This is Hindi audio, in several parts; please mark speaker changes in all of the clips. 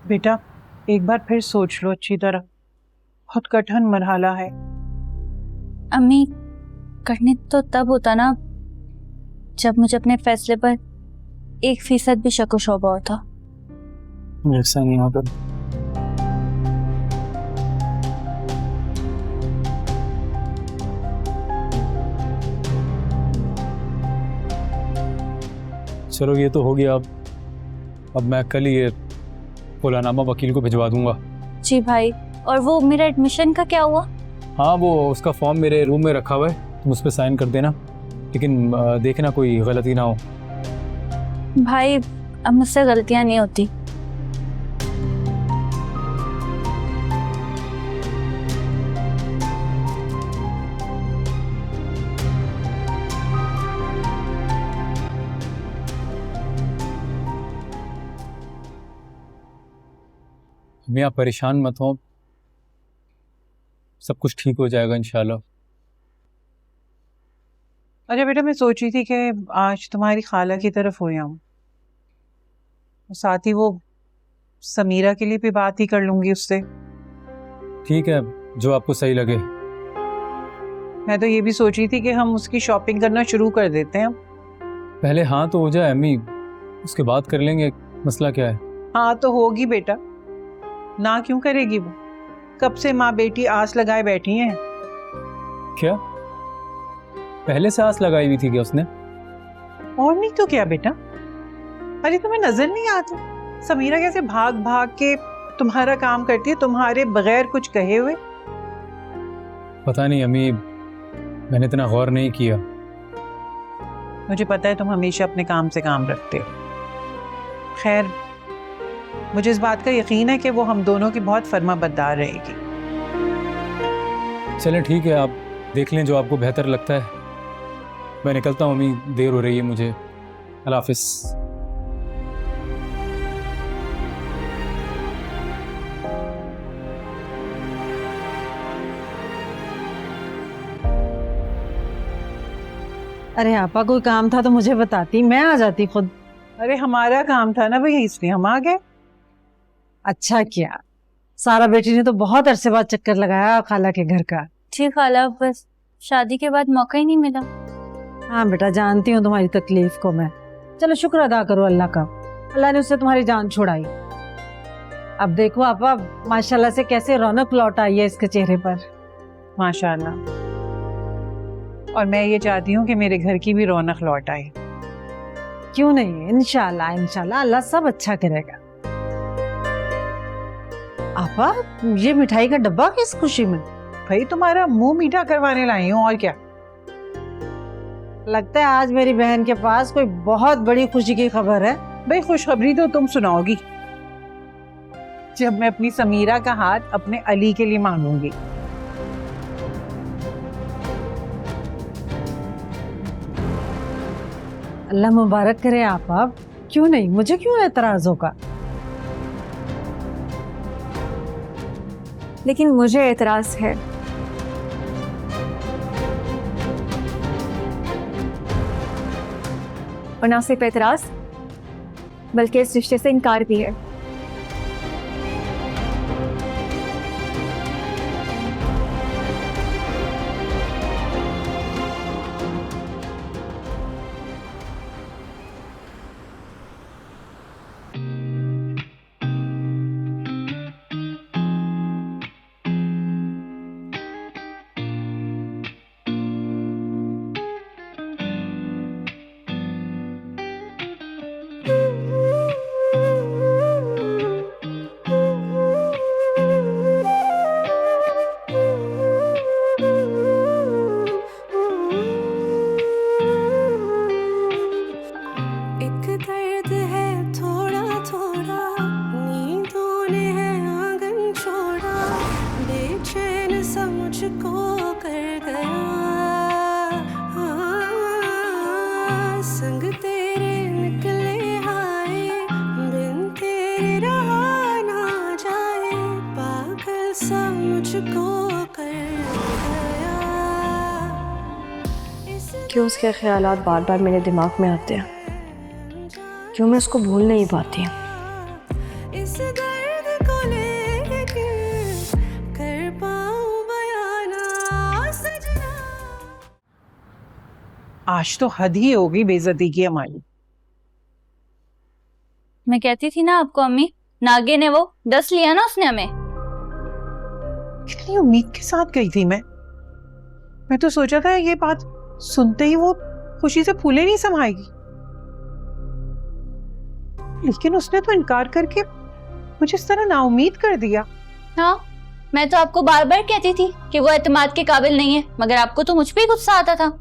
Speaker 1: बेटा एक बार फिर सोच लो अच्छी तरह, बहुत कठिन मरहला है।
Speaker 2: अम्मी, करने तो तब होता ना जब मुझे अपने फैसले पर 1% भी शक व शौबा होता।
Speaker 3: ऐसा नहीं होता। चलो ये तो हो गया। अब मैं कल ही ये फौलानामा वकील को भिजवा दूंगा।
Speaker 2: जी भाई, और वो मेरा एडमिशन का क्या हुआ?
Speaker 3: हाँ, वो उसका फॉर्म मेरे रूम में रखा हुआ है, तुम उस पर साइन कर देना, लेकिन देखना कोई गलती ना हो।
Speaker 2: भाई अब मुझसे गलतियां नहीं होती।
Speaker 3: मैं आप परेशान मत हो, सब कुछ ठीक हो जाएगा इंशाल्लाह।
Speaker 1: अच्छा बेटा, मैं सोच रही थी कि आज तुम्हारी खाला की तरफ हो आऊं, साथ ही वो समीरा के लिए भी बात ही कर लूंगी उससे।
Speaker 3: ठीक है, जो आपको सही लगे।
Speaker 1: मैं तो ये भी सोच रही थी कि हम उसकी शॉपिंग करना शुरू कर देते हैं।
Speaker 3: पहले हाँ तो हो जाए अम्मी, उसके बाद कर लेंगे, मसला क्या है।
Speaker 1: हाँ तो होगी बेटा, ना क्यों करेगी वो? कब से माँ बेटी आस लगाए बैठी हैं।
Speaker 3: क्या पहले से आस लगाई हुई थी क्या उसने?
Speaker 1: और नहीं तो क्या बेटा, अरे तुम्हें नजर नहीं आता समीरा कैसे भाग भाग के तुम्हारा काम करती है तुम्हारे बगैर कुछ कहे हुए?
Speaker 3: पता नहीं अम्मी, मैंने इतना गौर नहीं किया।
Speaker 1: मुझे पता है तुम हमेशा अपने काम से काम रखते हो। खैर, मुझे इस बात का यकीन है कि वो हम दोनों की बहुत फर्माबरदार रहेगी।
Speaker 3: चलें ठीक है, आप देख लें जो आपको बेहतर लगता है। मैं निकलता हूँ अम्मी, देर हो रही है मुझे। अल्लाह हाफिज़।
Speaker 4: अरे आपा, कोई काम था तो मुझे बताती, मैं आ जाती खुद।
Speaker 1: अरे हमारा काम था ना भैया, इसलिए हम आ गए।
Speaker 4: अच्छा किया, सारा बेटी ने तो बहुत अरसे बाद चक्कर लगाया खाला के घर का।
Speaker 2: जी खाला, बस शादी के बाद मौका ही नहीं मिला।
Speaker 4: हाँ बेटा, जानती हूँ तुम्हारी तकलीफ को मैं। चलो शुक्र अदा करो अल्लाह का, अल्लाह ने उससे तुम्हारी जान छुड़ाई। अब देखो आपा, माशाल्लाह से कैसे रौनक लौट आई है इसके चेहरे पर।
Speaker 1: माशाल्लाह। और मैं ये चाहती हूँ कि मेरे घर की भी रौनक लौट आए।
Speaker 4: क्यों नहीं, इंशाल्लाह इंशाल्लाह अल्लाह सब अच्छा करेगा। आपा, ये मिठाई का डब्बा किस खुशी में?
Speaker 1: भाई तुम्हारा मुंह मीठा करवाने लाई हूँ, और क्या।
Speaker 4: लगता है आज मेरी बहन के पास कोई बहुत बड़ी खुशी की खबर है।
Speaker 1: भाई खुशखबरी तो तुम सुनाओगी जब मैं अपनी समीरा का हाथ अपने अली के लिए मांगूंगी।
Speaker 4: अल्लाह मुबारक करे आपा, क्यों नहीं, मुझे क्यों एतराज होगा।
Speaker 5: लेकिन मुझे एतराज है। और ना सिर्फ एतराज, बल्कि इस रिश्ते से इनकार भी है। क्यों उसके ख्यालात बार बार मेरे दिमाग में आते हैं, क्यों मैं उसको भूल नहीं पाती।
Speaker 1: आज तो हद ही होगी बेइज्जती की हमारी।
Speaker 2: मैं कहती थी ना आपको अम्मी, नागिन है वो, डस लिया ना उसने हमें।
Speaker 1: कितनी उम्मीद के साथ गई थी मैं तो सोचा था ये बात सुनते ही वो खुशी से फूले नहीं समाएगी, लेकिन उसने तो इनकार करके मुझे इस तरह नाउम्मीद कर दिया।
Speaker 2: हाँ, मैं तो आपको बार बार कहती थी कि वो एतमाद के काबिल नहीं है, मगर आपको तो मुझ पे ही गुस्सा आता था।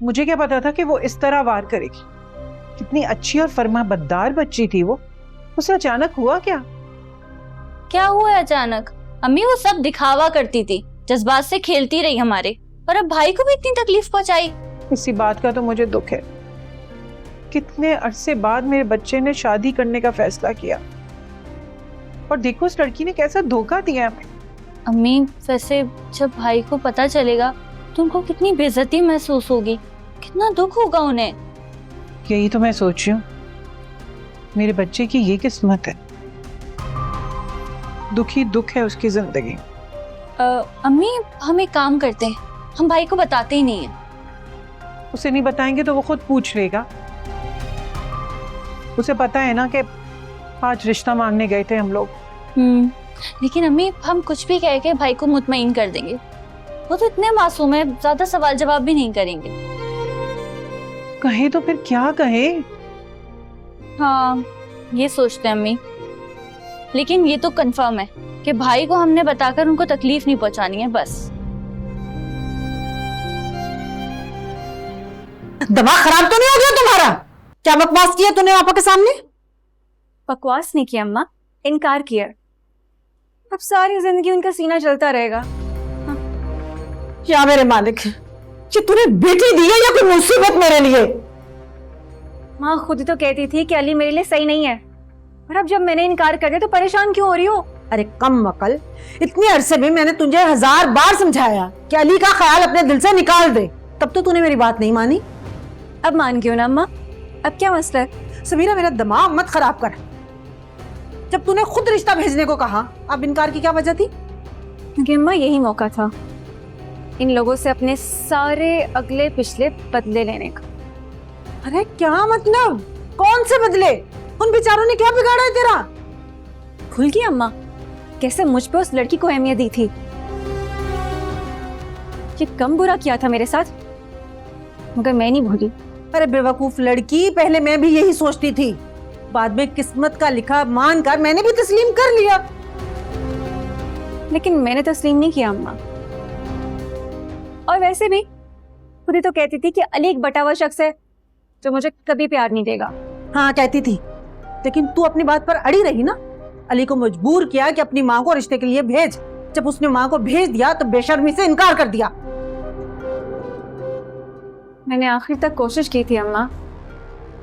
Speaker 1: मुझे क्या पता था कि वो इस तरह वार करेगी। कितनी अच्छी और फरमाबरदार बच्ची थी वो, उसे अचानक हुआ क्या?
Speaker 2: क्या हुआ अचानक? अम्मी वो सब दिखावा करती थी, जज्बात से खेलती रही हमारे, और अब भाई को भी इतनी तकलीफ पहुंचाई।
Speaker 1: इसी बात का तो मुझे दुख है। कितने अरसे बाद मेरे बच्चे ने शादी करने का फैसला किया, और देखो उस लड़की ने कैसा धोखा दिया हमें।
Speaker 2: अम्मी वैसे जब भाई को पता चलेगा तो उनको कितनी बेइज्जती महसूस होगी, कितना दुख होगा उन्हें।
Speaker 1: यही तो मैं सोच रही हूँ, मेरे बच्चे की ये किस्मत है, दुख ही दुख है उसकी जिंदगी।
Speaker 2: अम्मी हम एक काम करते हैं, हम भाई को बताते ही नहीं है।
Speaker 1: उसे नहीं बताएंगे तो वो खुद पूछ लेगा। उसे पता है ना कि आज रिश्ता मांगने गए थे हम लोग।
Speaker 2: लेकिन अम्मी हम कुछ भी कह के भाई को मुतमईन कर देंगे, वो तो इतने मासूम है, ज्यादा सवाल जवाब भी नहीं करेंगे।
Speaker 1: कहे तो फिर क्या कहे?
Speaker 2: हाँ ये सोचते हैं अम्मी, लेकिन ये तो कंफर्म है कि भाई को हमने बताकर उनको तकलीफ नहीं पहुंचानी है। बस
Speaker 4: दिमाग खराब तो नहीं हो गया तुम्हारा? क्या बकवास किया तूने पापा के सामने?
Speaker 5: बकवास नहीं किया अम्मा, इनकार किया। अब सारी जिंदगी उनका सीना चलता रहेगा।
Speaker 4: या मेरे मालिक, ये तूने बेटी दी है या कोई मुसीबत मेरे लिए?
Speaker 5: माँ खुद ही तो कहती थी कि अली मेरे लिए सही नहीं है, और अब जब मैंने इनकार कर दिया तो परेशान क्यों हो रही हो?
Speaker 4: अरे कम अकल, इतने अरसे में मैंने तुझे 1000 बार समझाया कि अली का ख्याल अपने दिल से निकाल दे, तब तो तूने मेरी बात नहीं मानी।
Speaker 5: अब मान गई हो ना अम्मा, अब क्या मसला है?
Speaker 4: समीरा मेरा दिमाग मत खराब कर। जब तूने खुद रिश्ता भेजने को कहा, अब इनकार की क्या वजह थी?
Speaker 5: क्योंकि अम्मा यही मौका था इन लोगों से अपने सारे अगले पिछले बदले लेने का।
Speaker 4: अरे क्या मतलब? कौन से बदले? उन बेचारों ने क्या बिगाड़ा है तेरा?
Speaker 5: भूल गई अम्मा कैसे मुझ पे उस लड़की को अहमियत दी थी? ये कम बुरा किया था मेरे साथ, मगर मैं नहीं भूली।
Speaker 4: अरे बेवकूफ लड़की, पहले मैं भी यही सोचती थी, बाद में किस्मत का लिखा मानकर मैंने भी तस्लीम कर लिया।
Speaker 5: लेकिन मैंने तस्लीम नहीं किया अम्मा, और वैसे भी खुद ही तो कहती थी कि अली एक बटा हुआ शख्स है जो मुझे कभी प्यार नहीं देगा।
Speaker 4: हाँ कहती थी, लेकिन तू अपनी बात पर अड़ी रही ना। अली को मजबूर किया कि अपनी माँ को रिश्ते के लिए भेज। जब उसने माँ को भेज दिया तो बेशर्मी से इनकार कर दिया।
Speaker 5: मैंने आखिर तक कोशिश की थी अम्मा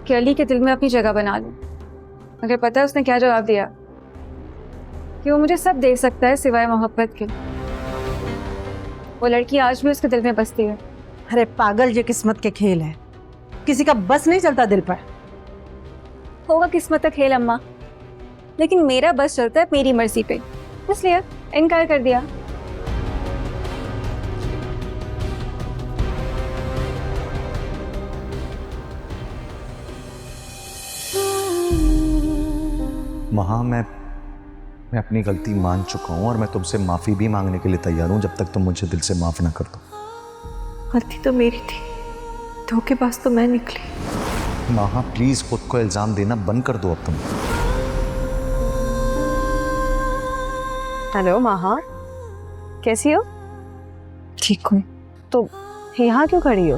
Speaker 5: कि अली के दिल में अपनी जगह बना लूं, मगर पता है उसने क्या जवाब दिया? कि वो मुझे सब दे सकता है सिवाय मोहब्बत के। वो लड़की आज भी उसके दिल में बसती है।
Speaker 4: अरे पागल, ये किस्मत के खेल है, किसी का बस नहीं चलता दिल पर।
Speaker 5: होगा किस्मत का खेल अम्मा, लेकिन मेरा बस चलता है मेरी मर्जी पे, इसलिए इनकार कर दिया।
Speaker 6: महा, मैं अपनी गलती मान चुका हूँ और मैं तुमसे माफ़ी भी मांगने के लिए तैयार हूँ, जब तक तुम मुझे दिल से माफ़ ना कर दो।
Speaker 5: गलती तो मेरी थी, धोखेबाज तो मैं निकली।
Speaker 6: महा प्लीज़ खुद को इल्ज़ाम देना बंद कर दो अब तुम।
Speaker 7: हेलो माहा, कैसी हो?
Speaker 8: ठीक हूँ।
Speaker 7: तो यहाँ क्यों खड़ी हो?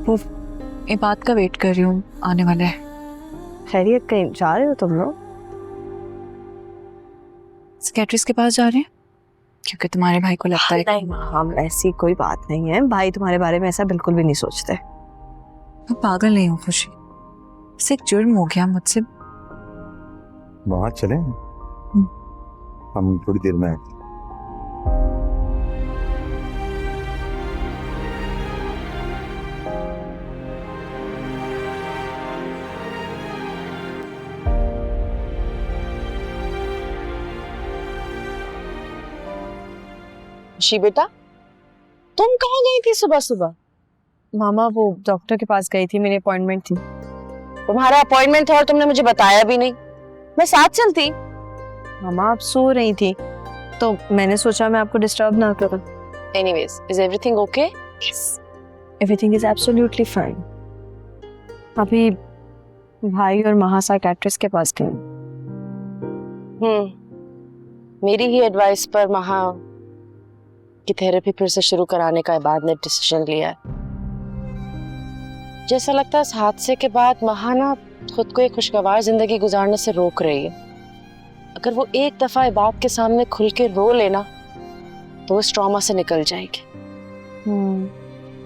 Speaker 8: वो ये बात का वेट कर रही हूँ, आने वाला है।
Speaker 7: खैरियत कहीं जा रहे हो तुम लोग?
Speaker 8: सेक्रेटरीज के पास जा रहे हैं क्योंकि तुम्हारे भाई को लगता है
Speaker 7: नहीं माहा, ऐसी कोई बात नहीं है। भाई तुम्हारे बारे में ऐसा बिल्कुल भी नहीं सोचते।
Speaker 8: मैं पागल नहीं हूँ खुशी, बस एक जुर्म हो गया मुझसे।
Speaker 6: महा चलें? हम थोड़ी देर में
Speaker 7: जी बेटा, तुम कहाँ गई थी सुबह सुबह? मामा वो डॉक्टर के पास गई थी, मेरी अपॉइंटमेंट थी।
Speaker 9: तुम्हारा अपॉइंटमेंट था और तुमने मुझे बताया भी नहीं। मैं साथ चलती।
Speaker 7: मामा आप सो रही थी तो मैंने सोचा मैं आपको डिस्टर्ब ना करूं।
Speaker 9: Anyways, is everything okay?
Speaker 7: Everything is absolutely fine. अभी भाई और महा साइकियाट्रिस्ट के पास गए।
Speaker 9: मेरी ही एडवाइस पर महा की थेरेपी फिर से शुरू कराने का इबाद ने डिसीजन लिया है। जैसा लगता है इस हादसे के बाद महा ना खुद को एक खुशगवार जिंदगी गुजारने से रोक रही है। अगर वो एक दफा इबाद के सामने खुल के रो लेना तो वो इस ट्रॉमा से निकल जाएगी।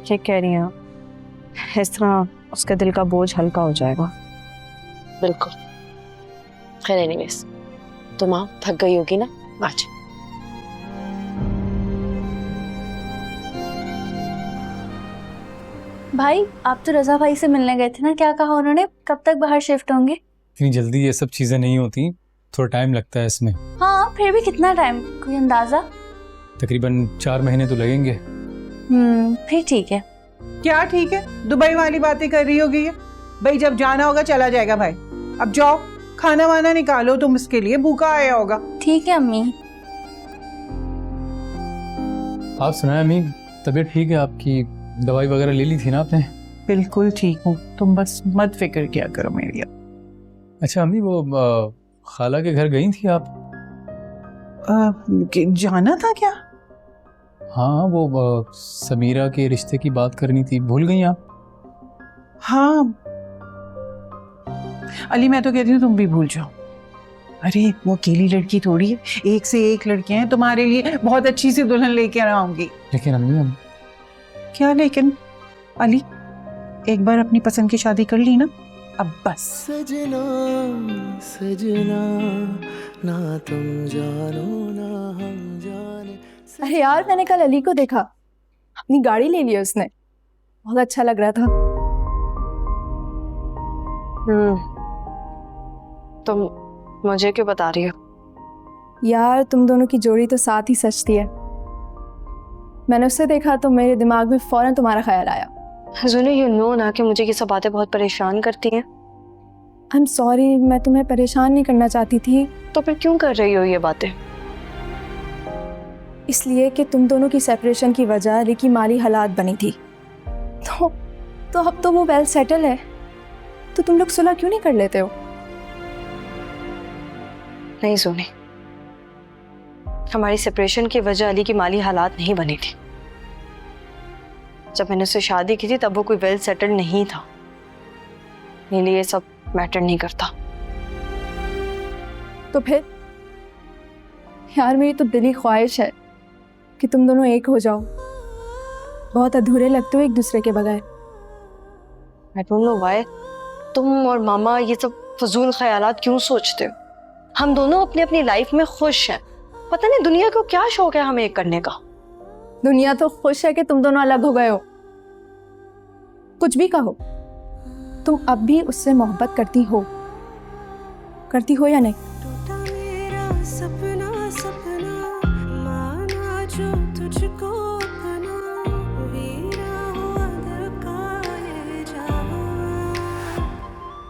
Speaker 7: ठीक कह रही हैं आप। इस तरह उसके दिल का बोझ हल्का हो जाएगा।
Speaker 9: बिल्कुल। खैर एनीवेज, तुम आओ, थक गई होगी ना, आज।
Speaker 2: भाई आप तो रजा भाई से मिलने गए थे ना, क्या कहा उन्होंने? कब तक बाहर शिफ्ट होंगे?
Speaker 3: इतनी जल्दी ये सब चीज़ें नहीं होती, थोड़ा टाइम लगता है इसमें।
Speaker 2: हाँ फिर भी कितना टाइम, कोई अंदाजा?
Speaker 3: तकरीबन 4 महीने तो लगेंगे।
Speaker 2: फिर ठीक है।
Speaker 1: क्या ठीक है? दुबई वाली बातें कर रही होगी ये। भाई जब जाना होगा चला जाएगा भाई। अब जाओ, खाना वाना निकालो, तुम इसके लिए भूखा आया होगा।
Speaker 2: ठीक है अम्मी।
Speaker 3: आप सुनाए अम्मी, तबीयत ठीक है आपकी? दवाई वगैरह ले ली थी ना आपने?
Speaker 1: बिल्कुल ठीक हूँ, तुम बस मत फिक्र किया करो मेरी।
Speaker 3: अच्छा अम्मी, वो खाला के घर गई थी आप?
Speaker 1: जाना था क्या?
Speaker 3: हाँ, वो समीरा के रिश्ते की बात करनी थी, भूल गई आप?
Speaker 1: हाँ अली, मैं तो कहती हूँ तुम भी भूल जाओ। अरे वो अकेली लड़की थोड़ी है, एक से एक लड़कियां हैं, तुम्हारे लिए बहुत अच्छी सी दुल्हन लेके आऊंगी।
Speaker 3: लेकिन अम्मी
Speaker 1: क्या लेकिन? अली एक बार अपनी पसंद की शादी कर ली ना, अब बस।
Speaker 10: सजना सजना ना तुम जानो ना हम जाने।
Speaker 5: अरे यार मैंने कल अली को देखा, अपनी गाड़ी ले ली उसने, बहुत अच्छा लग रहा था।
Speaker 7: तुम मुझे क्यों बता रही हो?
Speaker 5: यार तुम दोनों की जोड़ी तो साथ ही सजती है। मैंने उससे देखा तो मेरे दिमाग में फौरन तुम्हारा ख्याल आया।
Speaker 7: जुनू यू नो ना कि मुझे ये सब बातें बहुत परेशान करती हैं।
Speaker 5: आई एम सॉरी, मैं तुम्हें परेशान नहीं करना चाहती थी।
Speaker 7: तो फिर क्यों कर रही हो ये बातें?
Speaker 5: इसलिए कि तुम दोनों की सेपरेशन की वजह अली की माली हालात बनी थी। तो अब तो वो वेल सेटल है, तो तुम लोग सुलह क्यों नहीं कर लेते हो?
Speaker 7: नहीं सोनी, हमारी सेपरेशन की वजह अली की माली हालात नहीं बनी थी। जब मैंने उससे शादी की थी तब वो कोई वेल सेटल्ड नहीं था। मेरे लिए ये सब मैटर नहीं करता।
Speaker 5: तो फिर यार मेरी तो दिली ख्वाहिश है कि तुम दोनों एक हो जाओ। बहुत अधूरे लगते हो एक दूसरे के बगैर।
Speaker 7: आई डोंट नो व्हाई तुम और मामा ये सब फजूल ख्यालात क्यों सोचते हो? हम दोनों अपनी अपनी लाइफ में खुश हैं। पता नहीं दुनिया को क्या शौक है हमें एक करने का।
Speaker 5: दुनिया तो खुश है कि तुम दोनों अलग हो गए हो। कुछ भी कहो, तुम अब भी उससे मोहब्बत करती हो या नहीं?
Speaker 10: सपना सपना माना जो तुझको अपना, वीरा हुआ दिल का ये जहां।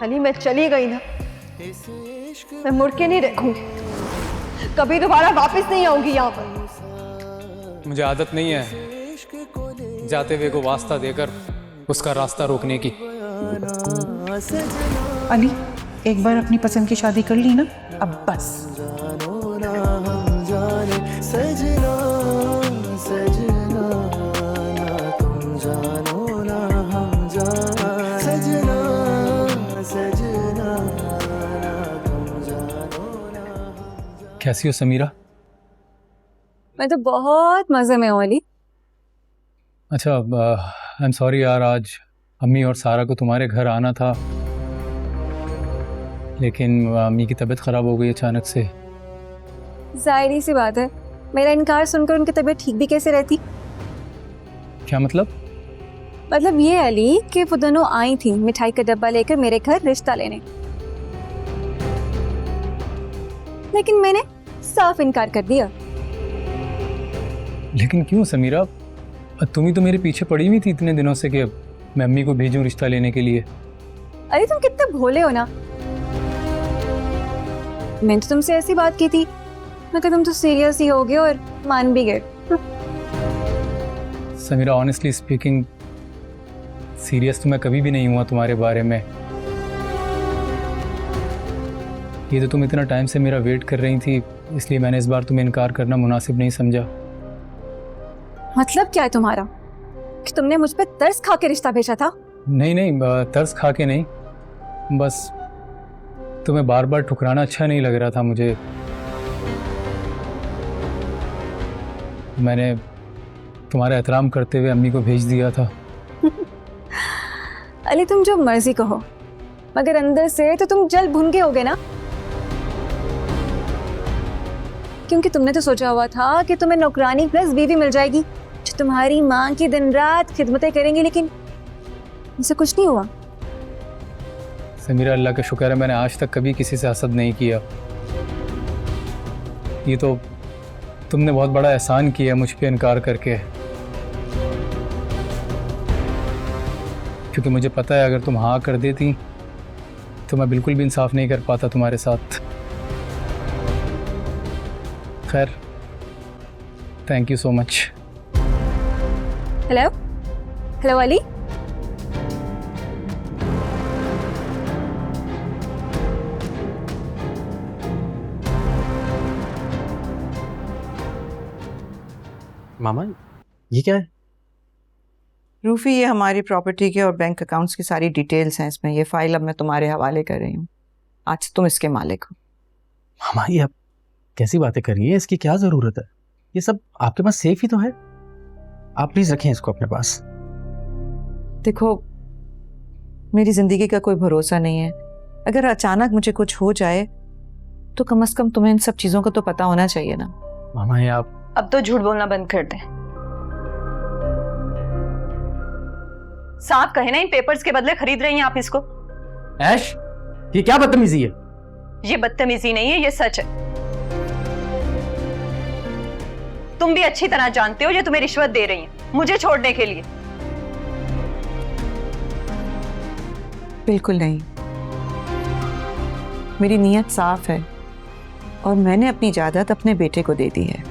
Speaker 7: अली मैं चली गई ना, मैं मुड़ के नहीं देखूंगी, कभी दोबारा वापस नहीं आऊंगी यहाँ पर।
Speaker 3: मुझे आदत नहीं है जाते हुए को वास्ता देकर उसका रास्ता रोकने की।
Speaker 1: अली एक बार अपनी पसंद की शादी कर ली ना, अब बस।
Speaker 10: जानो ना हम जाने। सजना सजना ना तुम जानो ना हम जाने। सजना सजना ना तुम जानो ना हम जाने।
Speaker 3: कैसी हो समीरा?
Speaker 5: मैं तो बहुत मजे में हूँ अली।
Speaker 3: अच्छा, आई एम सॉरी यार, आज अम्मी और सारा को तुम्हारे घर आना था, लेकिन अम्मी की तबीयत ख़राब हो गई अचानक से।
Speaker 5: जाहिर सी बात है, मेरा इनकार सुनकर उनकी तबीयत ठीक भी कैसे रहती?
Speaker 3: क्या मतलब?
Speaker 5: मतलब ये अली कि वो दोनों आई थी मिठाई का डब्बा लेकर मेरे घर रिश्ता लेने, लेकिन मैंने साफ इनकार कर दिया।
Speaker 3: लेकिन क्यों समीरा? तुम ही तो मेरे पीछे पड़ी हुई थी इतने दिनों से कि मैं अम्मी को भेजूं रिश्ता लेने के लिए।
Speaker 5: अरे तुम कितने भोले हो ना। मैंने तो तुमसे ऐसी बात की थी मगर तुम तो सीरियस ही हो गए और मान भी गए।
Speaker 3: समीरा, ऑनेस्टली स्पीकिंग सीरियस तो मैं कभी भी नहीं हुआ तुम्हारे बारे में। ये तो तुम इतना टाइम से मेरा वेट कर रही थी, इसलिए मैंने इस बार तुम्हें इनकार करना मुनासिब नहीं समझा।
Speaker 5: मतलब क्या है तुम्हारा कि तुमने मुझ पे तरस खा के रिश्ता भेजा था?
Speaker 3: नहीं नहीं, तरस खा के नहीं, बस तुम्हें बार बार ठुकराना अच्छा नहीं लग रहा था मुझे। मैंने तुम्हारा एहतराम करते हुए अम्मी को भेज दिया था।
Speaker 5: अली तुम जो मर्जी कहो मगर अंदर से तो तुम जल भुन के होगे ना, क्योंकि तुमने तो सोचा हुआ था कि तुम्हें नौकरानी प्लस बीवी मिल जाएगी जो तुम्हारी माँ की दिन रात खिदमतें करेंगी, लेकिन ऐसा कुछ नहीं हुआ।
Speaker 3: समीरा, अल्लाह का शुक्र है मैंने आज तक कभी किसी से हसद नहीं किया। ये तो तुमने बहुत बड़ा एहसान किया मुझ पे इनकार करके, क्योंकि मुझे पता है अगर तुम हाँ कर देती तो मैं बिल्कुल भी इंसाफ नहीं कर पाता तुम्हारे साथ। खैर, thank you so much.
Speaker 5: Hello hello Ali,
Speaker 11: मामा ये क्या है?
Speaker 12: रूफी, ये हमारी प्रॉपर्टी के और बैंक अकाउंट्स की सारी डिटेल्स हैं इसमें। ये फाइल अब मैं तुम्हारे हवाले कर रही हूँ, आज तुम इसके मालिक हो।
Speaker 11: मामा ये आप कैसी बातें कर रही है? इसकी क्या ज़रूरत है? ये सब आपके पास सेफ ही तो है। आप प्लीज़ रखें इसको अपने पास।
Speaker 12: देखो, मेरी ज़िंदगी का कोई भरोसा नहीं है। अगर अचानक मुझे कुछ हो जाए तो कम से कम तुम्हें इन सब चीज़ों का तो पता होना चाहिए ना।
Speaker 11: मामा ये आप
Speaker 7: अब तो झूठ बोलना बंद कर दें। साफ कहे ना, इन पेपर्स के बदले खरीद रही हैं आप इसको।
Speaker 11: ऐश, ये क्या बदतमीजी है?
Speaker 7: ये बदतमीजी नहीं है, ये सच है। तुम भी अच्छी तरह जानते हो ये तुम्हें रिश्वत दे रही हैं मुझे छोड़ने के लिए।
Speaker 12: बिल्कुल नहीं, मेरी नीयत साफ है और मैंने अपनी जायदाद अपने बेटे को दे दी है।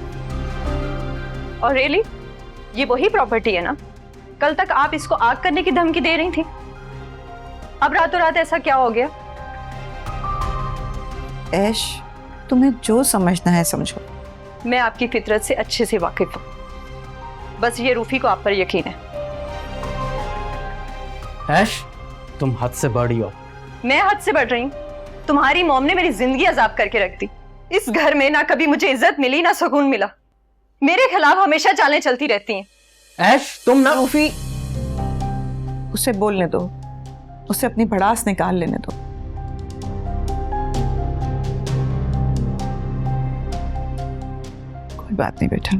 Speaker 7: और रियली ये वही प्रॉपर्टी है ना? कल तक आप इसको आग करने की धमकी दे रही थी, अब रातों रात ऐसा क्या हो गया?
Speaker 12: ऐश, तुम्हें जो समझना है समझो।
Speaker 7: मैं आपकी फितरत से अच्छे से वाकिफ हूँ, बस ये रूफी को आप पर यकीन है।
Speaker 11: ऐश, तुम हद से बढ़ी हो।
Speaker 7: मैं हद से बढ़ रही हूँ? तुम्हारी मॉम ने मेरी जिंदगी अजाब करके रख दी। इस घर में ना कभी मुझे इज्जत मिली ना सुकून मिला, मेरे खिलाफ हमेशा चालें चलती रहती हैं।
Speaker 11: ऐश, तुम ना।
Speaker 12: रूफी, उसे बोलने दो, उसे अपनी भड़ास निकाल लेने दो। कोई बात नहीं बेटा।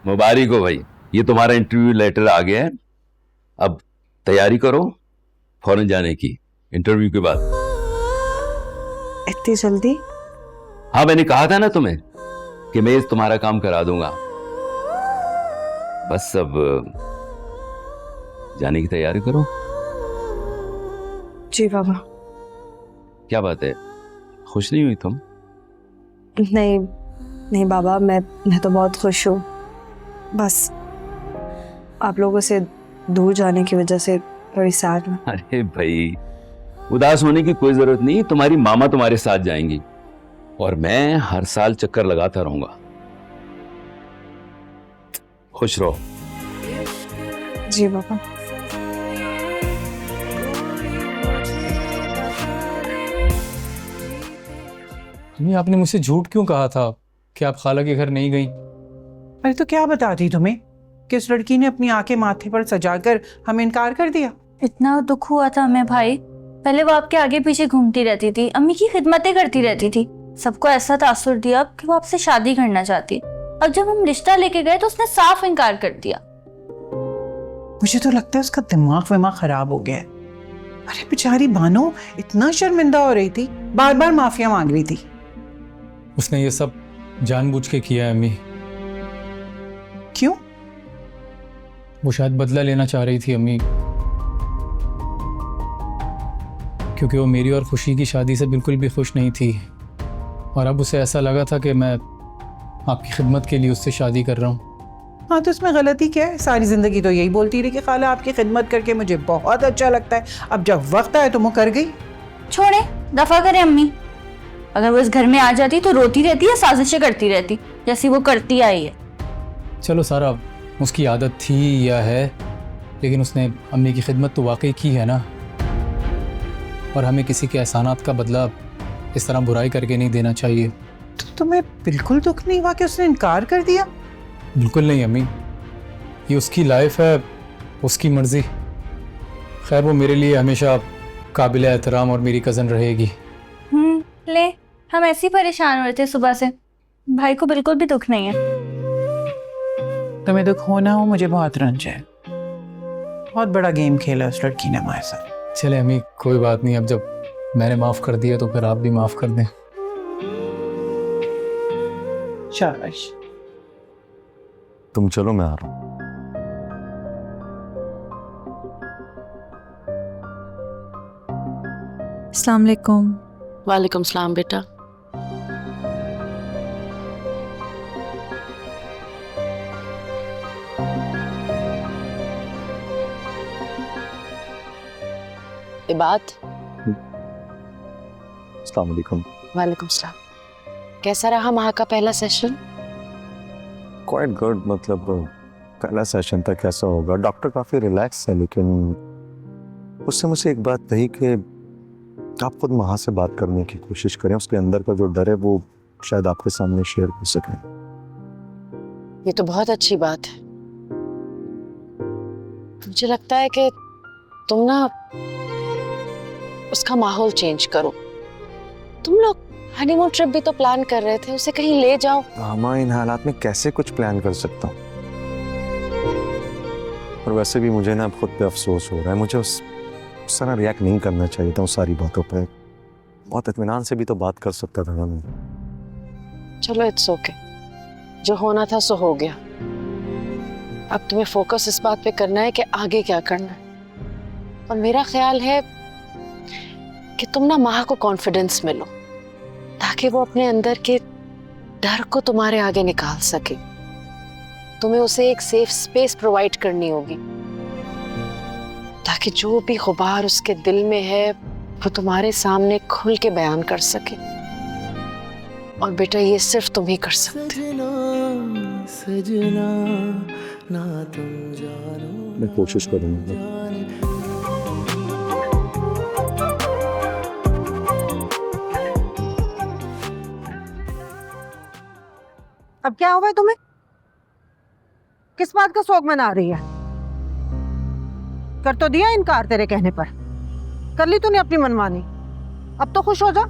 Speaker 13: मुबारक हो भाई, ये तुम्हारा इंटरव्यू लेटर आ गया है। अब तैयारी करो फौरन जाने की, इंटरव्यू के बाद।
Speaker 12: इतनी जल्दी?
Speaker 13: हाँ, मैंने कहा था ना तुम्हें कि मैं तुम्हारा काम करा दूंगा। बस अब जाने की तैयारी करो।
Speaker 7: जी बाबा।
Speaker 13: क्या बात है, खुश नहीं हुई तुम?
Speaker 7: नहीं नहीं बाबा, मैं तो बहुत खुश हूँ। बस आप लोगों से दूर जाने की वजह से थोड़ी सैड हूँ।
Speaker 13: अरे भाई, उदास होने की कोई जरूरत नहीं, तुम्हारी मामा तुम्हारे साथ जाएंगी और मैं हर साल चक्कर लगाता रहूंगा। खुश रहो।
Speaker 7: जी बाबा।
Speaker 3: तुम्हें आपने मुझसे झूठ क्यों कहा था कि आप खाला के घर नहीं गई?
Speaker 1: अरे तो क्या बताती तुम्हें कि उस लड़की ने अपनी आंखें माथे पर सजाकर हमें इनकार कर दिया।
Speaker 2: इतना दुख हुआ था हमें भाई। पहले वो आपके आगे पीछे घूमती रहती थी, अम्मी की खिदमतें करती रहती थी, सबको ऐसा तासुर दिया कि वो आपसे शादी करना चाहती। अब जब हम रिश्ता लेके गए तो उसने साफ इनकार कर दिया।
Speaker 1: मुझे तो लगता है उसका दिमाग विमाग खराब हो गया है। अरे बेचारी बानो इतना शर्मिंदा हो रही थी, बार बार माफिया मांग रही थी।
Speaker 3: उसने ये सब जानबूझ के किया है अम्मी।
Speaker 1: क्यों?
Speaker 3: वो शायद बदला लेना चाह रही थी अम्मी, क्योंकि वो मेरी और खुशी की शादी से बिल्कुल भी खुश नहीं थी, और अब उसे ऐसा लगा था कि मैं आपकी खिदमत के लिए उससे शादी कर रहा हूँ।
Speaker 1: हाँ तो इसमें गलती क्या है? सारी ज़िंदगी तो यही बोलती रही कि खाला आपकी खिदमत करके मुझे बहुत अच्छा लगता है, अब जब वक्त आया तो वो कर गई।
Speaker 2: छोड़े, दफा करे अम्मी। अगर वो इस घर में आ जाती तो रोती रहती या साजिशें करती रहती जैसी वो करती आई है।
Speaker 3: चलो सारा उसकी आदत थी या है, लेकिन उसने अम्मी की खिदमत तो वाकई की है ना, और हमें किसी के एहसानात का बदला इस तरह बुराई करके नहीं देना चाहिए।
Speaker 1: तो तुम्हें बिल्कुल दुख नहीं हुआ कि उसने इनकार कर दिया?
Speaker 3: बिल्कुल नहीं अम्मी, ये उसकी लाइफ है, उसकी मर्जी। खैर वो मेरे लिए हमेशा काबिल एहतराम और मेरी कज़न रहेगी।
Speaker 2: ले, हम ऐसे ही परेशान हो रहे थे सुबह से, भाई को बिल्कुल भी दुख नहीं है।
Speaker 1: तुम्हें दुख होना हो, मुझे बहुत रंज है। बहुत बड़ा गेम खेला उस लड़की ने हमारे साथ।
Speaker 3: चले अम्मी, कोई बात नहीं, अब जब मैंने माफ़ कर दिया तो फिर आप भी माफ़ कर दें।
Speaker 1: शाबाश।
Speaker 6: तुम चलो, मैं आ रहा हूँ।
Speaker 8: अस्सलाम वालेकुम।
Speaker 9: वालेकुम सलाम बेटा। इबाद।
Speaker 6: अस्सलाम वालेकुम।
Speaker 9: वालेकुम सलाम। कैसा रहा माह का पहला सेशन?
Speaker 6: क्वाइट गुड, मतलब पहला सेशन था, कैसा होगा? डॉक्टर काफ़ी रिलैक्स है, लेकिन उससे मुझे एक बात कही कि आप खुद माँ से बात करने की कोशिश करें, उसके अंदर का जो डर है वो शायद आपके सामने शेयर कर सकें।
Speaker 9: ये तो बहुत अच्छी बात है। मुझे लगता है कि तुम ना उसका माहौल चेंज करो। तुम लोग हनीमून ट्रिप भी तो प्लान कर रहे थे, उसे कहीं ले जाओ।
Speaker 6: मामा, इन हालात में कैसे कुछ प्लान कर सकता हूँ? और वैसे भी मुझे ना खुद पे अफसोस हो रहा है, मुझे उस तरह रिएक्ट नहीं करना चाहिए था उस सारी बातों पे। बहुत इत्मीनान से भी तो बात कर सकता था मैं।
Speaker 9: चलो इट्स ओके, जो होना था सो हो गया। अब तुम्हें फोकस इस बात पे करना है कि आगे क्या करना है। और मेरा ख्याल है कि तुम ना माह को कॉन्फिडेंस मिलो, ताकि वो अपने अंदर के डर को तुम्हारे आगे निकाल सके। तुम्हें उसे एक सेफ स्पेस प्रोवाइड करनी होगी, ताकि जो भी गुबार उसके दिल में है वो तुम्हारे सामने खुल के बयान कर सके। और बेटा ये सिर्फ तुम ही कर सकते हो।
Speaker 10: सजना ना तुम जानो,
Speaker 6: मैं कोशिश करूंगा।
Speaker 4: अब क्या हुआ है तुम्हें? किस बात का शौक मना रही है? कर तो दिया इनकार तेरे कहने पर, कर ली तूने अपनी मनमानी, अब तो खुश हो जा।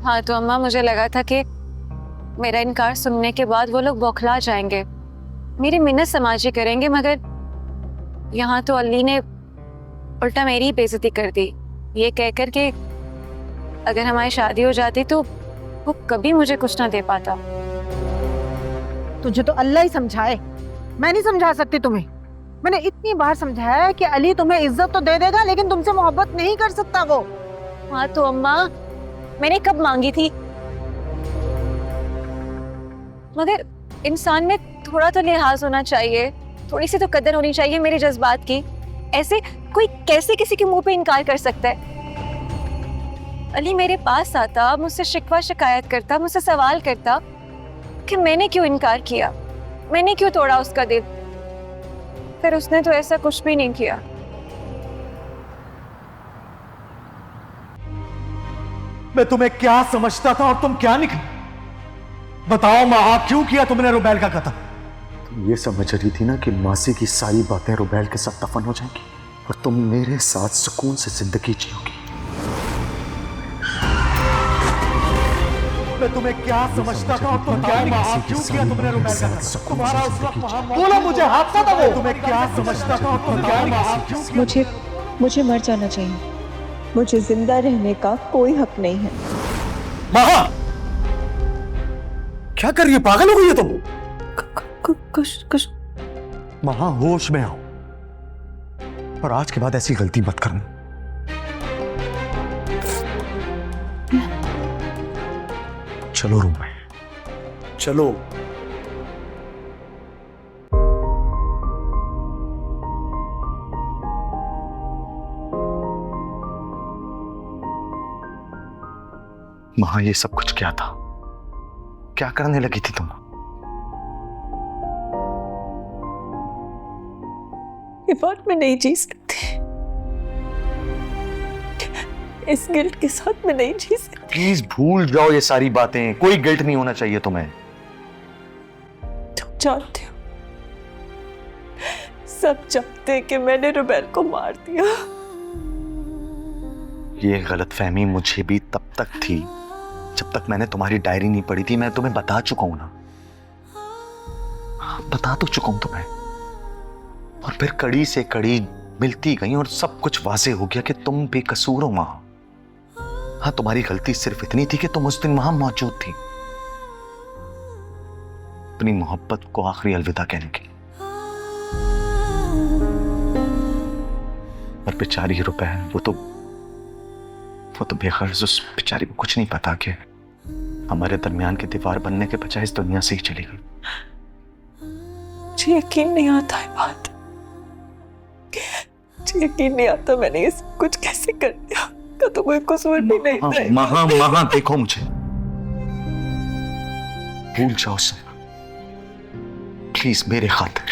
Speaker 5: हाँ तो अम्मा, मुझे लगा था कि मेरा इनकार सुनने के बाद वो लोग बौखला जाएंगे, मेरी मिन्नत समाजी करेंगे, मगर यहाँ तो अली ने उल्टा मेरी ही बेइज्जती कर दी, ये कहकर कि अगर हमारी शादी हो जाती तो वो कभी मुझे कुछ ना दे पाता।
Speaker 4: तुझे तो अल्लाह ही समझाए, मैं नहीं समझा सकती तुम्हें। मैंने इतनी बार समझाया कि अली तुम्हें इज्जत तो दे देगा, लेकिन तुमसे मोहब्बत नहीं कर सकता वो।
Speaker 5: हाँ तो अम्मा, मैंने कब मांगी थी? मगर इंसान में थोड़ा तो लिहाज होना चाहिए, थोड़ी सी तो कदर होनी चाहिए मेरे जज्बात की। ऐसे कोई कैसे किसी के मुंह पे इनकार कर सकता है? अली मेरे पास आता, मुझसे शिकवा शिकायत करता, मुझसे सवाल करता कि मैंने क्यों इनकार किया, मैंने क्यों तोड़ा उसका दिल। फिर उसने तो ऐसा कुछ भी नहीं किया।
Speaker 14: मैं तुम्हें क्या समझता था और तुम क्या निकली? बताओ माँ, क्यों किया तुमने रुबैल का कत्ल?
Speaker 6: तुम ये समझ रही थी ना कि मासी की सारी बातें रुबैल के साथ दफन हो जाएंगी और तुम मेरे साथ सुकून से जिंदगी जियोगी।
Speaker 14: मैं तुम्हें क्या समझता था और तुम क्या निकली? क्यों किया तुमने रुबैल का कत्ल? तुम्हारा उस वक्त बोलो, मुझे हादसा था वो। तुम्हें क्या समझता था और तुम क्या निकली?
Speaker 15: मुझे मर जाना चाहिए, मुझे जिंदा रहने का कोई हक नहीं है।
Speaker 14: महा, क्या कर रही है? पागल हो गई है तुम?
Speaker 12: कुछ
Speaker 6: महा होश में आओ और आज के बाद ऐसी गलती मत करना। चलो रूम में चलो। महा ये सब कुछ क्या था? क्या करने लगी थी तुम?
Speaker 15: ये बात मैं नहीं जी सकती, इस गिल्ट के साथ मैं नहीं जी सकती।
Speaker 6: प्लीज भूल जाओ ये सारी बातें, कोई गिल्ट नहीं होना चाहिए तुम्हें।
Speaker 15: तुम जानते हो, सब जानते हैं कि मैंने रुबैल को मार दिया।
Speaker 6: ये गलतफहमी मुझे भी तब तक थी जब तक मैंने तुम्हारी डायरी नहीं पढ़ी थी। मैं तुम्हें बता चुका हूं ना, बता तो चुका हूं तुम्हें। और फिर कड़ी से कड़ी मिलती गई और सब कुछ वाज़ेह हो गया कि तुम बेकसूर हो वहां। हाँ, तुम्हारी गलती सिर्फ इतनी थी कि तुम उस दिन वहां मौजूद थी, अपनी मोहब्बत को आखिरी अलविदा कहने के लिए। और बेचारी रुपए, वो तो बेगर्ज, उस बेचारी को कुछ नहीं पता कि हमारे दरमियान की दीवार बनने के बजाय इस दुनिया से ही चली गई।
Speaker 15: मुझे यकीन नहीं आता है बात, मुझे यकीन नहीं आता मैंने ये सब कुछ कैसे कर दिया। का तो कोई कसूर भी नहीं था।
Speaker 6: महा देखो मुझे, भूल जाओ सब प्लीज, मेरे खातिर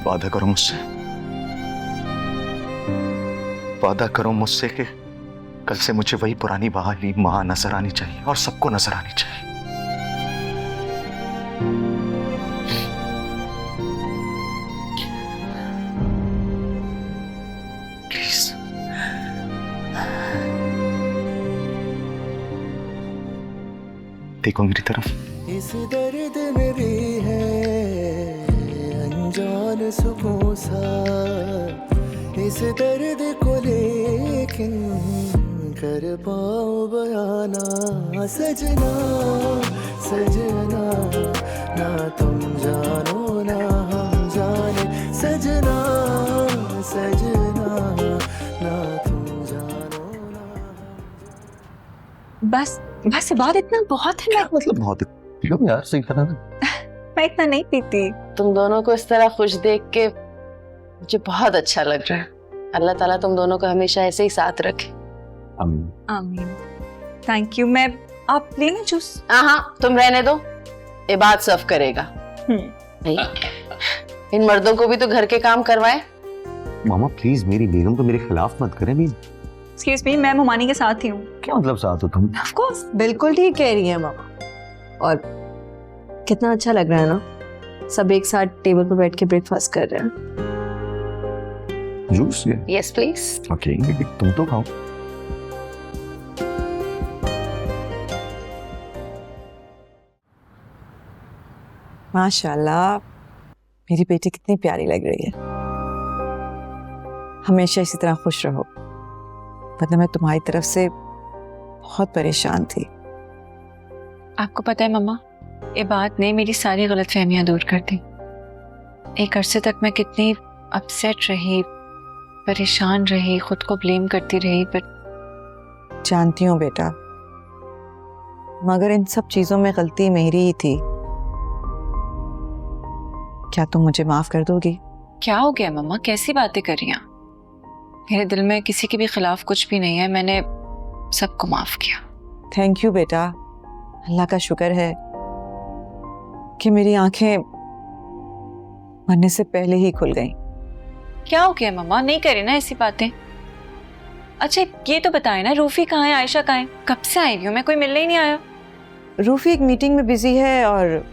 Speaker 6: वादा करो मुझसे, वादा करो मुझसे कि कल से मुझे वही पुरानी बहाली मां नजर आनी चाहिए और सबको नजर आनी चाहिए। प्लीज। देखो मेरी तरफ।
Speaker 10: इस दर्द में भी है अनजान सुकून सा, इस दर्द को लेकिन कर पाऊं बयाना। सजना सजना ना तुम जानो ना हम जाने, सजना सजना ना तुम जानो ना।
Speaker 8: बस बात इतना बहुत है।
Speaker 6: मतलब बहुत यार, सही कहा ना।
Speaker 8: मैं इतना नहीं पीती।
Speaker 9: तुम दोनों को इस तरह खुश देख के मुझे बहुत अच्छा लग रहा है। अल्लाह ताला तुम दोनों को हमेशा ऐसे ही साथ रखे।
Speaker 8: आमीन। Thank you. आप लेना जूस?
Speaker 9: हाँ, तुम रहने दो, इबाद सर्व करेगा। इन मर्दों को भी तो घर के काम करवाए।
Speaker 6: मामा प्लीज, मेरी बेगम को मेरे खिलाफ मत करें।
Speaker 8: एक्सक्यूज मी, मैं मोमानी के साथ ही हूँ।
Speaker 6: क्या मतलब साथ हो तुम?
Speaker 8: Of course.
Speaker 7: बिल्कुल ठीक कह रही है मामा। और कितना अच्छा लग रहा है ना, सब एक साथ टेबल पर बैठ के ब्रेकफास्ट कर रहे हैं।
Speaker 6: जूस?
Speaker 9: Yes please.
Speaker 6: ओके, तुम तो खाओ।
Speaker 12: माशाल्लाह, मेरी बेटी कितनी प्यारी लग रही है। हमेशा इसी तरह खुश रहो, वरना मैं तुम्हारी तरफ से बहुत परेशान थी।
Speaker 5: आपको पता है मम्मा, ये बात ने मेरी सारी गलतफहमियां दूर कर दी। एक अरसे तक मैं कितनी अपसेट रही, परेशान रही, खुद को ब्लेम करती रही, पर
Speaker 12: जानती हूँ बेटा, मगर इन सब चीजों में गलती मेरी ही थी। क्या तुम मुझे माफ कर दोगी?
Speaker 5: क्या हो गया मम्मा, कैसी बातें कर रही हैं? मेरे दिल में किसी के भी खिलाफ कुछ भी नहीं है, मैंने सबको माफ किया।
Speaker 12: थैंक यू बेटा, अल्लाह का शुक्र है कि मेरी आंखें मरने से पहले ही खुल गईं।
Speaker 5: क्या हो गया मम्मा, नहीं करे ना ऐसी बातें। अच्छा ये तो बताए ना, रूफी कहाँ है, आयशा कहाँ है? कब से आई हूँ मैं, कोई मिलने ही नहीं आया।
Speaker 12: रूफी एक मीटिंग में बिजी है और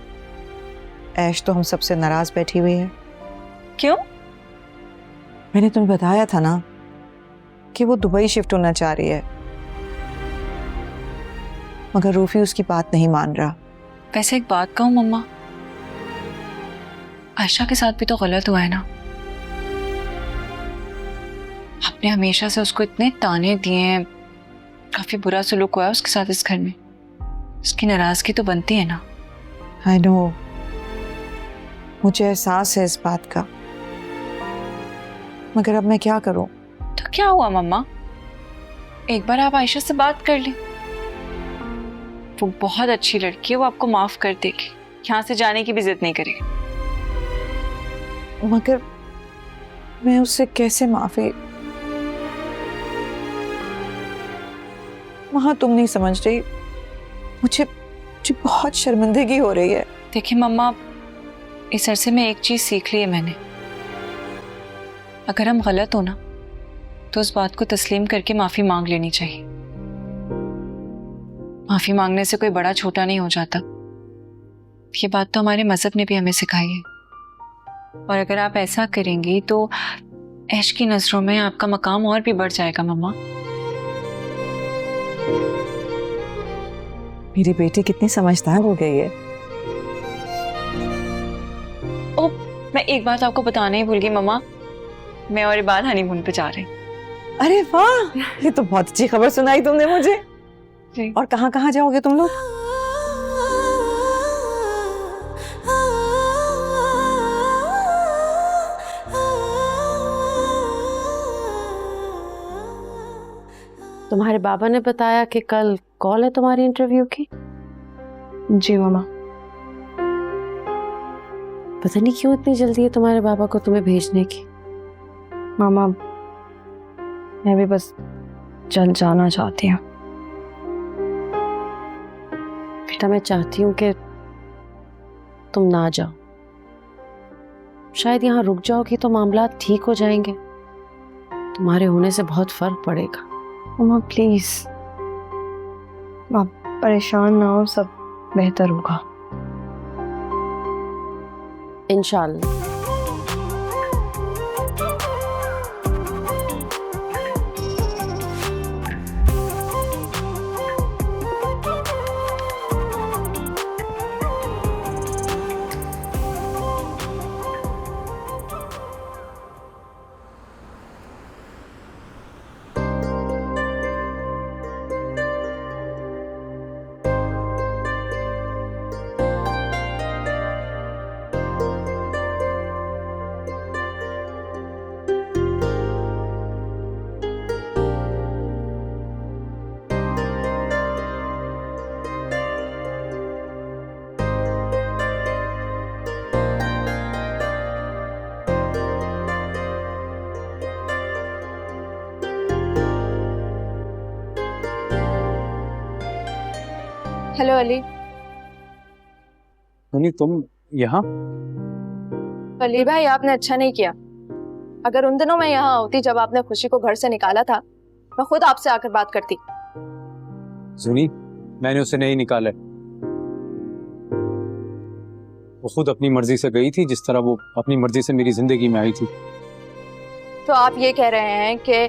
Speaker 12: ऐश तो हम सबसे नाराज बैठी हुई है।
Speaker 5: क्यों?
Speaker 12: मैंने तुम्हें बताया था ना कि वो दुबई शिफ्ट होना चाह रही है, मगर रूफी उसकी बात नहीं मान रहा।
Speaker 5: वैसे एक बात कहूँ मम्मा, आयशा के साथ भी तो गलत हुआ है ना। आपने हमेशा से उसको इतने ताने दिए हैं, काफी बुरा सलूक हुआ है उसके साथ इस घर में।
Speaker 8: उसकी नाराजगी तो बनती है ना।
Speaker 12: आई नो, मुझे एहसास है इस बात का, मगर अब मैं क्या करूं?
Speaker 8: तो क्या हुआ मम्मा, एक बार आप आयशा से बात कर लें। वो बहुत अच्छी लड़की है, वो आपको माफ कर देगी, यहाँ से जाने की भी जिद नहीं करेगी।
Speaker 12: मगर मैं उससे कैसे माफी? वहां तुम नहीं समझ रही, मुझे बहुत शर्मिंदगी हो रही है।
Speaker 8: देखिए मम्मा, इस अरसे में एक चीज सीख ली है मैंने, अगर हम गलत हो ना तो उस बात को तस्लीम करके माफी मांग लेनी चाहिए। माफी मांगने से कोई बड़ा छोटा नहीं हो जाता, ये बात तो हमारे मजहब ने भी हमें सिखाई है। और अगर आप ऐसा करेंगी तो ऐश की नजरों में आपका मकाम और भी बढ़ जाएगा मम्मा।
Speaker 12: मेरी बेटी कितनी समझदार हो गई है।
Speaker 8: ओ, मैं एक बात आपको बताना ही भूल गई मम्मा, मैं और इबाद हनीमून पे जा रहे हैं।
Speaker 12: अरे वाह, ये तो बहुत अच्छी खबर सुनाई तुमने मुझे। और कहाँ कहाँ जाओगे तुम लोग?
Speaker 9: तुम्हारे बाबा ने बताया कि कल कॉल है तुम्हारी इंटरव्यू की?
Speaker 5: जी मामा।
Speaker 9: पता नहीं क्यों इतनी जल्दी है तुम्हारे बाबा को तुम्हें भेजने की।
Speaker 5: मामा, मैं भी बस जल्द जाना चाहती हूँ।
Speaker 9: बेटा, मैं चाहती हूँ कि तुम ना जाओ, शायद यहाँ रुक जाओगी तो मामला ठीक हो जाएंगे, तुम्हारे होने से बहुत फर्क पड़ेगा।
Speaker 5: मामा प्लीज, आप परेशान ना हो, सब बेहतर होगा
Speaker 9: इंशाल्लाह।
Speaker 5: हेलो अली।
Speaker 11: नहीं, तुम यहाँ?
Speaker 5: अली भाई, आपने अच्छा नहीं किया। अगर उन दिनों मैं यहाँ होती जब आपने खुशी को घर से निकाला था, मैं खुद आपसे आकर बात करती।
Speaker 11: सुनी, मैंने उसे नहीं निकाला, वो खुद अपनी मर्जी से गई थी, जिस तरह वो अपनी मर्जी से मेरी जिंदगी में आई थी।
Speaker 5: तो आप ये कह रहे हैं कि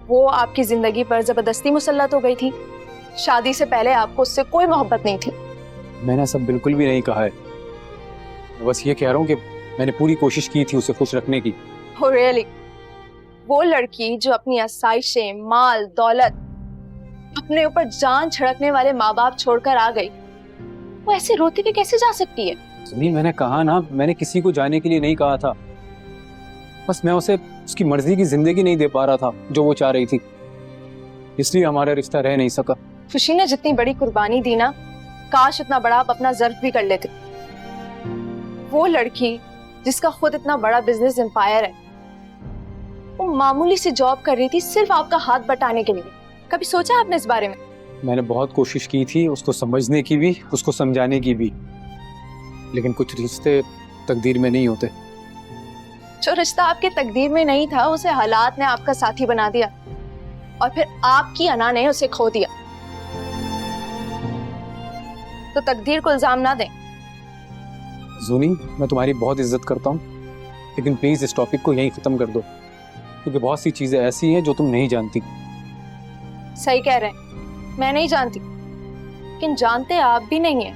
Speaker 5: वो आपकी जिंदगी पर जबरदस्ती मुसल्लत हो गई थी? शादी से पहले आपको उससे कोई मोहब्बत नहीं थी?
Speaker 11: मैंने सब बिल्कुल भी नहीं कहा है, बस ये कह रहा हूँ कि मैंने पूरी कोशिश की थी उसे खुश रखने की।
Speaker 5: Oh really? वो लड़की जो अपनी आसाइशें, माल, दौलत, अपने ऊपर जान छिड़कने वाले माँ बाप छोड़कर आ गई, वो ऐसे रोते हुए कैसे जा सकती है?
Speaker 11: सुनी, मैंने कहा ना, मैंने किसी को जाने के लिए नहीं कहा था, बस मैं उसे उसकी मर्जी की जिंदगी नहीं दे पा रहा था जो वो चाह रही थी, इसलिए हमारा रिश्ता रह नहीं सका।
Speaker 5: खुशी ने जितनी बड़ी कुर्बानी दी ना, काश उतना बड़ा आप अपना ज़र्फ भी कर लेते। वो लड़की जिसका खुद इतना बड़ा बिजनेस एम्पायर है, वो मामूली सी जॉब कर रही थी सिर्फ आपका हाथ बटाने के लिए। कभी सोचा आपने इस बारे में?
Speaker 11: मैंने बहुत कोशिश की थी उसको समझने की भी, उसको समझाने की भी, लेकिन कुछ रिश्ते तकदीर में नहीं होते।
Speaker 5: जो रिश्ता आपके तकदीर में नहीं था, उसे हालात ने आपका साथी बना दिया और फिर आपकी अना ने उसे खो दिया। तो तकदीर को इल्जाम ना दें।
Speaker 11: जूनी, मैं तुम्हारी बहुत इज्जत करता हूँ, लेकिन प्लीज इस टॉपिक को यहीं खत्म कर दो, क्योंकि बहुत सी चीजें ऐसी हैं जो तुम नहीं जानती।
Speaker 5: सही कह रहे हैं, मैं नहीं जानती, लेकिन जानते आप भी नहीं हैं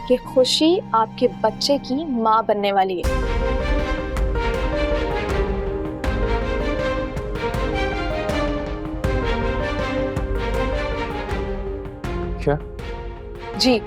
Speaker 5: कि खुशी आपके बच्चे की माँ बनने वाली है।
Speaker 11: क्या?
Speaker 9: जी